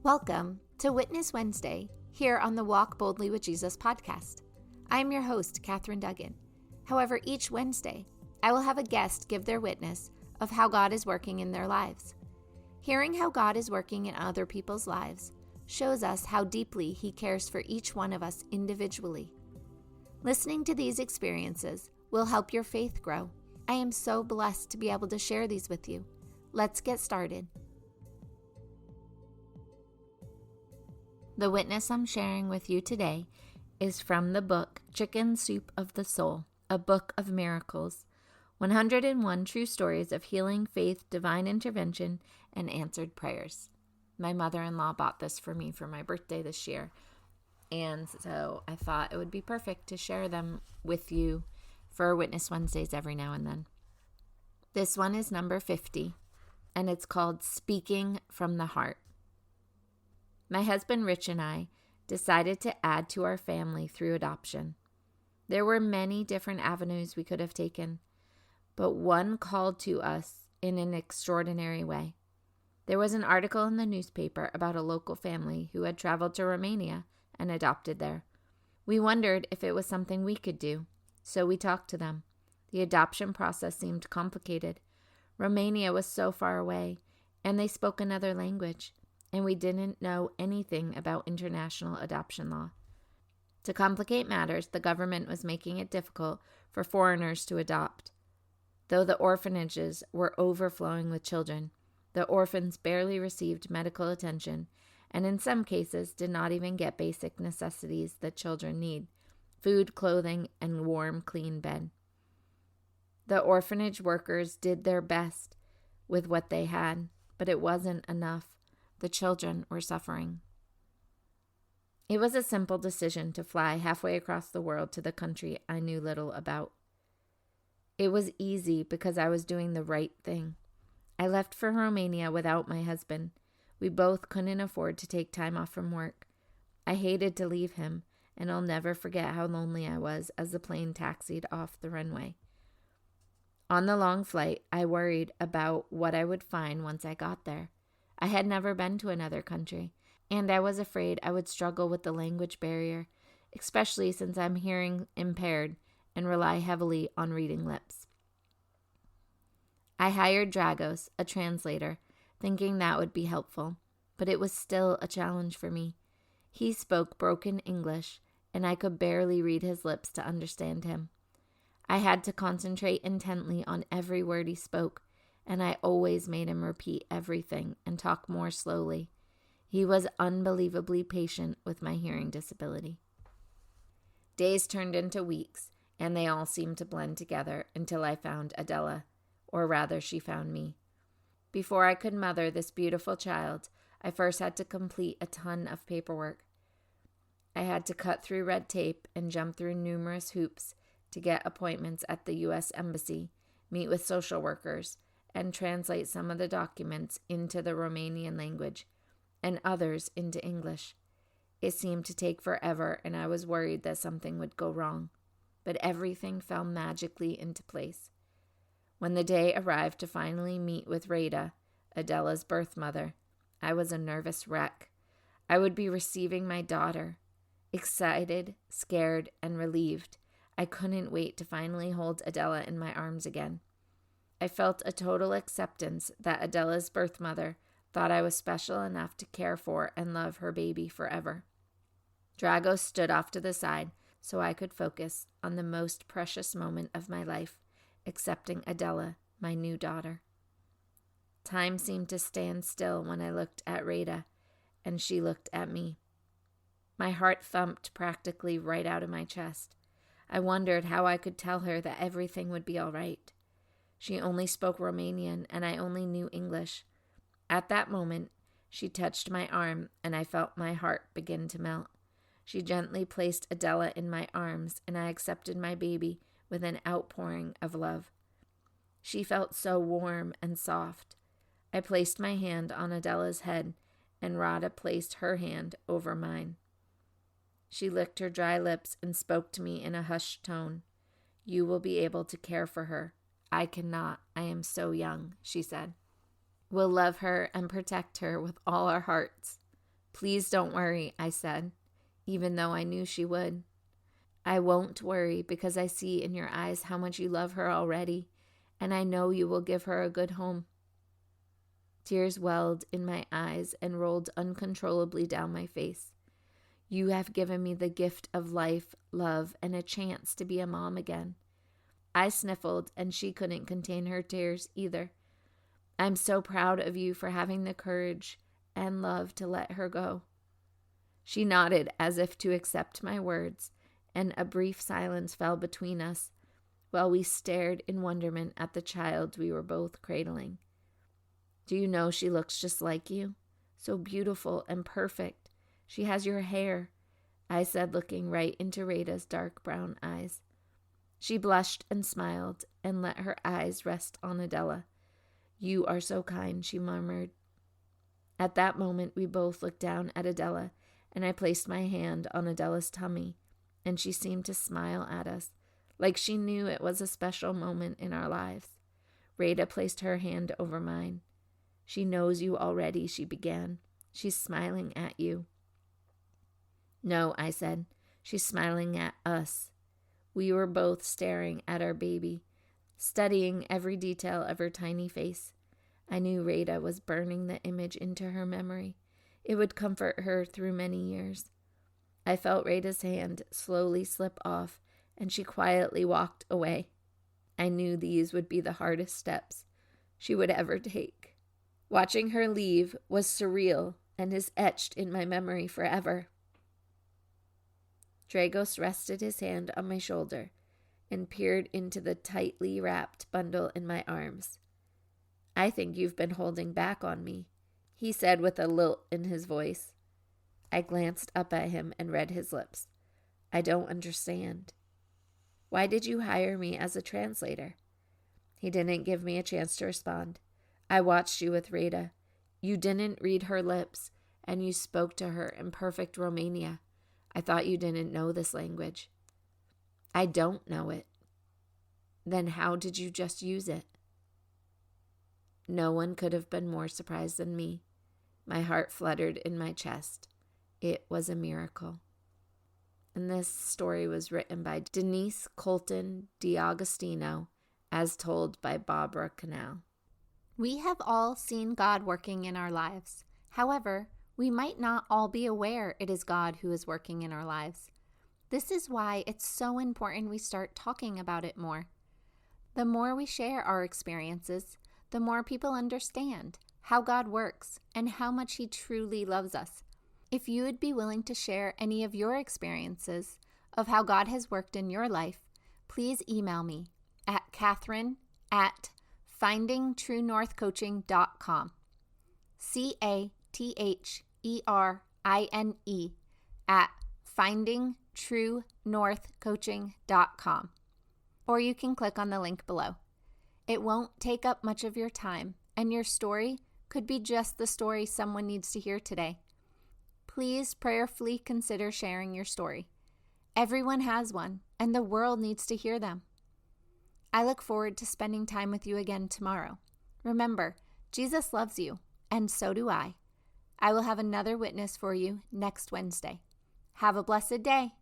Welcome to Witness Wednesday here on the Walk Boldly with Jesus podcast. I am your host, Katherine Duggan. However, each Wednesday, I will have a guest give their witness of how God is working in their lives. Hearing how God is working in other people's lives shows us how deeply He cares for each one of us individually. Listening to these experiences will help your faith grow. I am so blessed to be able to share these with you. Let's get started. The witness I'm sharing with you today is from the book Chicken Soup of the Soul, a book of miracles, 101 true stories of healing, faith, divine intervention, and answered prayers. My mother-in-law bought this for me for my birthday this year, and so I thought it would be perfect to share them with you for Witness Wednesdays every now and then. This one is number 50, and it's called Speaking from the Heart. My husband Rich and I decided to add to our family through adoption. There were many different avenues we could have taken, but one called to us in an extraordinary way. There was an article in the newspaper about a local family who had traveled to Romania and adopted there. We wondered if it was something we could do, so we talked to them. The adoption process seemed complicated. Romania was so far away, and they spoke another language, and we didn't know anything about international adoption law. To complicate matters, the government was making it difficult for foreigners to adopt. Though the orphanages were overflowing with children, the orphans barely received medical attention, and in some cases did not even get basic necessities that children need: food, clothing, and warm, clean bed. The orphanage workers did their best with what they had, but it wasn't enough. The children were suffering. It was a simple decision to fly halfway across the world to the country I knew little about. It was easy because I was doing the right thing. I left for Romania without my husband. We both couldn't afford to take time off from work. I hated to leave him, and I'll never forget how lonely I was as the plane taxied off the runway. On the long flight, I worried about what I would find once I got there. I had never been to another country, and I was afraid I would struggle with the language barrier, especially since I'm hearing impaired and rely heavily on reading lips. I hired Dragos, a translator, thinking that would be helpful, but it was still a challenge for me. He spoke broken English, and I could barely read his lips to understand him. I had to concentrate intently on every word he spoke, and I always made him repeat everything and talk more slowly. He was unbelievably patient with my hearing disability. Days turned into weeks, and they all seemed to blend together until I found Adela, or rather she found me. Before I could mother this beautiful child, I first had to complete a ton of paperwork. I had to cut through red tape and jump through numerous hoops to get appointments at the U.S. Embassy, meet with social workers, and translate some of the documents into the Romanian language and others into English. It seemed to take forever, and I was worried that something would go wrong, but everything fell magically into place. When the day arrived to finally meet with Rada, Adela's birth mother, I was a nervous wreck. I would be receiving my daughter. Excited, scared, and relieved, I couldn't wait to finally hold Adela in my arms again. I felt a total acceptance that Adela's birth mother thought I was special enough to care for and love her baby forever. Dragos stood off to the side so I could focus on the most precious moment of my life, accepting Adela, my new daughter. Time seemed to stand still when I looked at Rada, and she looked at me. My heart thumped practically right out of my chest. I wondered how I could tell her that everything would be all right. She only spoke Romanian, and I only knew English. At that moment, she touched my arm, and I felt my heart begin to melt. She gently placed Adela in my arms, and I accepted my baby with an outpouring of love. She felt so warm and soft. I placed my hand on Adela's head, and Rada placed her hand over mine. She licked her dry lips and spoke to me in a hushed tone. "You will be able to care for her. I cannot. I am so young," she said. "We'll love her and protect her with all our hearts." Please don't worry, I said, even though I knew she would. I won't worry because I see in your eyes how much you love her already, and I know you will give her a good home. Tears welled in my eyes and rolled uncontrollably down my face. You have given me the gift of life, love, and a chance to be a mom again. I sniffled, and she couldn't contain her tears either. I'm so proud of you for having the courage and love to let her go. She nodded as if to accept my words, and a brief silence fell between us while we stared in wonderment at the child we were both cradling. Do you know she looks just like you? So beautiful and perfect. She has your hair, I said, looking right into Rada's dark brown eyes. She blushed and smiled and let her eyes rest on Adela. You are so kind, she murmured. At that moment, we both looked down at Adela, and I placed my hand on Adela's tummy, and she seemed to smile at us, like she knew it was a special moment in our lives. Rada placed her hand over mine. She knows you already, she began. She's smiling at you. No, I said. She's smiling at us. We were both staring at our baby, studying every detail of her tiny face. I knew Rada was burning the image into her memory. It would comfort her through many years. I felt Rada's hand slowly slip off, and she quietly walked away. I knew these would be the hardest steps she would ever take. Watching her leave was surreal and is etched in my memory forever. Dragos rested his hand on my shoulder and peered into the tightly wrapped bundle in my arms. I think you've been holding back on me, he said with a lilt in his voice. I glanced up at him and read his lips. I don't understand. Why did you hire me as a translator? He didn't give me a chance to respond. I watched you with Rada. You didn't read her lips, and you spoke to her in perfect Romania. I thought you didn't know this language. I don't know it. Then how did you just use it? No one could have been more surprised than me. My heart fluttered in my chest. It was a miracle. And this story was written by Denise Colton D'Agostino, as told by Barbara Canal. We have all seen God working in our lives. However, we might not all be aware it is God who is working in our lives. This is why it's so important we start talking about it more. The more we share our experiences, the more people understand how God works and how much He truly loves us. If you would be willing to share any of your experiences of how God has worked in your life, please email me at Catherine@findingtruenorthcoaching.com. CATHERINE at findingtruenorthcoaching.com. Or you can click on the link below. It won't take up much of your time, and your story could be just the story someone needs to hear today. Please prayerfully consider sharing your story. Everyone has one, and the world needs to hear them. I look forward to spending time with you again tomorrow. Remember, Jesus loves you, and so do I. I will have another witness for you next Wednesday. Have a blessed day.